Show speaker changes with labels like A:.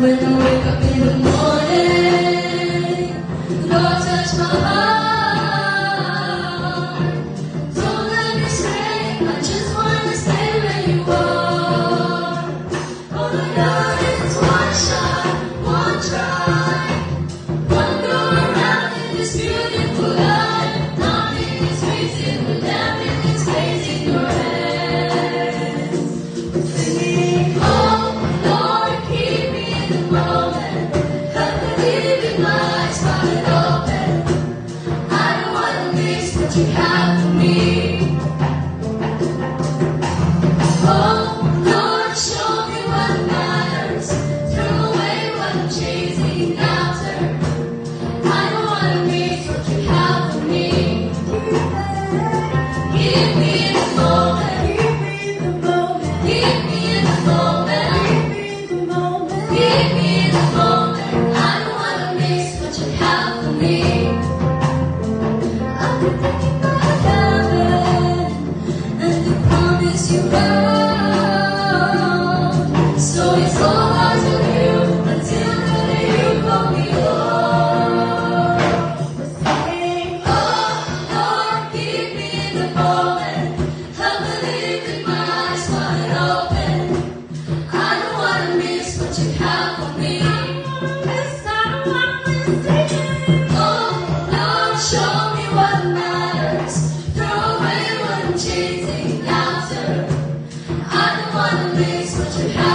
A: When I wake up in the morning, Lord, touch my heart. Don't let me stay, I just wanna stay where you are. All I got is one shot, one try. One go around in this beautiful life. Nothing is wasted when everything stays in your hands. Singing, oh Lord, keep me in the moment. Help me live with my eyes wide open. I don't wanna miss what you have for me. Oh Lord, show me what matters. Throw away what I'm chasing after. I don't wanna miss what you have for me. Give me in the moment. Give me in the moment. Give me in the moment. I don't wanna miss what you have for me. I've been thinking about heaven and the promise you wrote. So it's all hard to do until the day you call me home. Saying, oh Lord, keep me in the moment. Help me live with my eyes wide open. I don't wanna miss what you have for me. Oh Lord, show me what matters. Throw away what I'm chasing after. I don't wanna miss what you have.